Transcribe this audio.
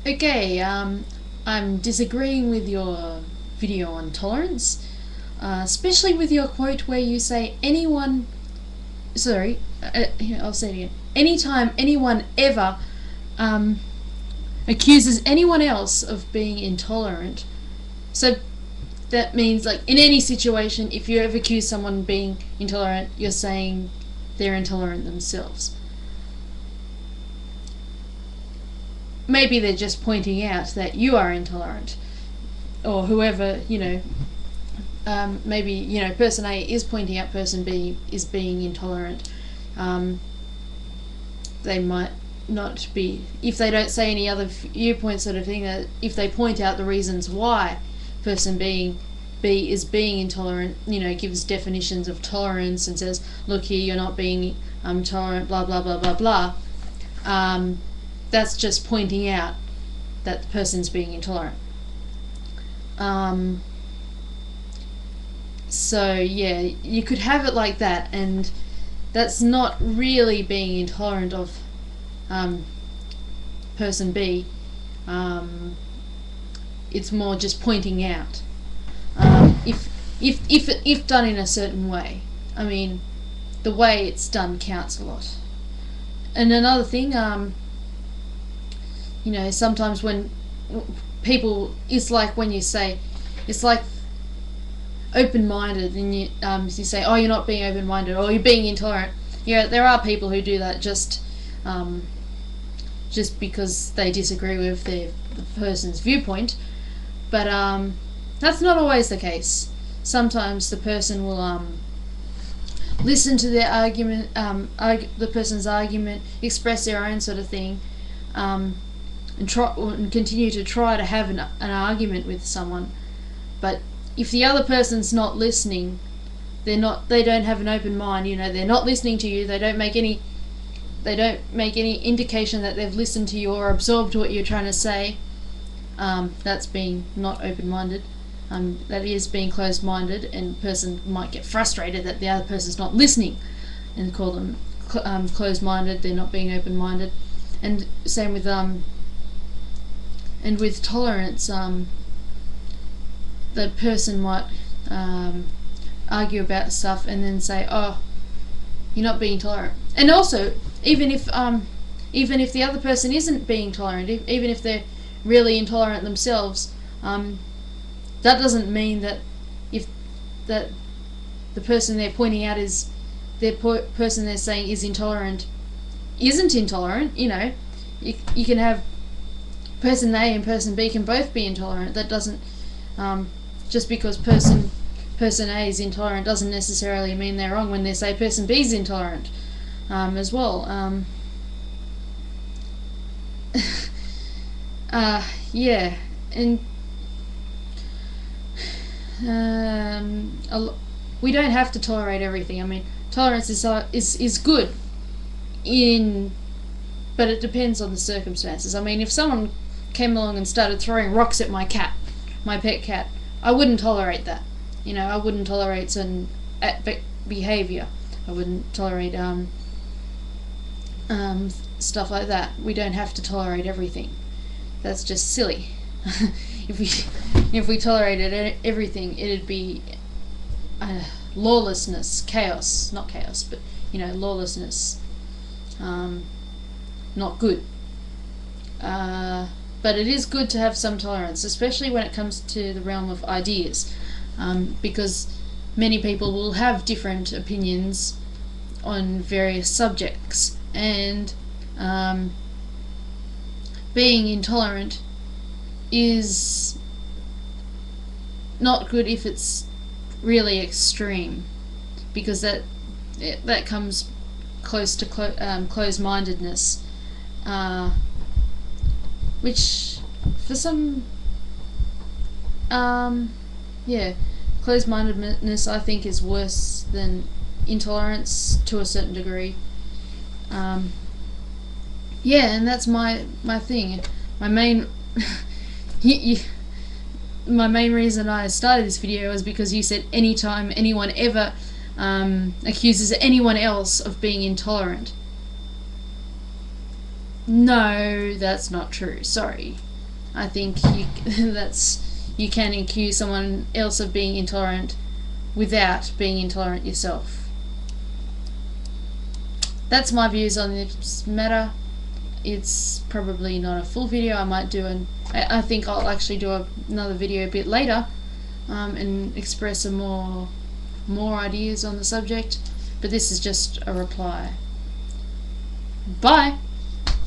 Okay, I'm disagreeing with your video on tolerance, especially with your quote where you say anyone. Sorry, I'll say it again. Anytime anyone ever um, accuses anyone else of being intolerant, so that means, like, in any situation, if you ever accuse someone of being intolerant, you're saying they're intolerant themselves. Maybe they're just pointing out that you are intolerant, or whoever, maybe, person A is pointing out person B is being intolerant. They might not be, if they don't say any other viewpoint sort of thing, that if they point out the reasons why person B is being intolerant, gives definitions of tolerance and says, look here, you're not being tolerant, blah blah blah blah blah. That's just pointing out that the person's being intolerant. So yeah, you could have it like that, and that's not really being intolerant of person B. It's more just pointing out, if done in a certain way. I mean, the way it's done counts a lot. And another thing, sometimes when people, it's like when you say, it's like open-minded, and you say, oh, you're not being open-minded, or you're being intolerant. Yeah, there are people who do that just because they disagree with the person's viewpoint, but that's not always the case. Sometimes the person will listen to their argument, the person's argument, express their own sort of thing, and continue to try to have an argument with someone. But if the other person's not listening, they don't have an open mind. They're not listening to you. They don't make any indication that they've listened to you or absorbed what you're trying to say. That's being not open-minded. That is being closed-minded, and the person might get frustrated that the other person's not listening, and call them closed-minded. They're not being open-minded. And same with tolerance. The person might argue about stuff and then say, "Oh, you're not being tolerant." And also, even if the other person isn't being tolerant, even if they're really intolerant themselves, that doesn't mean that that the person they're pointing out is person they're saying is intolerant isn't intolerant. You can have person A and person B can both be intolerant. That doesn't just because person A is intolerant doesn't necessarily mean they're wrong when they say person B is intolerant as well. Yeah, and we don't have to tolerate everything. I mean, tolerance is good, but it depends on the circumstances. I mean, if someone came along and started throwing rocks at my pet cat, I wouldn't tolerate that. I wouldn't tolerate certain behaviour. I wouldn't tolerate stuff like that. We don't have to tolerate everything. That's just silly. If we tolerated everything, it'd be lawlessness, chaos. Not chaos, but lawlessness. Not good. But it is good to have some tolerance, especially when it comes to the realm of ideas, because many people will have different opinions on various subjects, and being intolerant is not good if it's really extreme, because that comes close to closed-mindedness, which for some closed-mindedness I think is worse than intolerance to a certain degree. And that's my thing. My main my main reason I started this video was because you said anytime anyone ever accuses anyone else of being intolerant. No, that's not true. Sorry. I think you can accuse someone else of being intolerant without being intolerant yourself. That's my views on this matter. It's probably not a full video. I might do I think I'll actually do another video a bit later, and express some more ideas on the subject. But this is just a reply. Bye.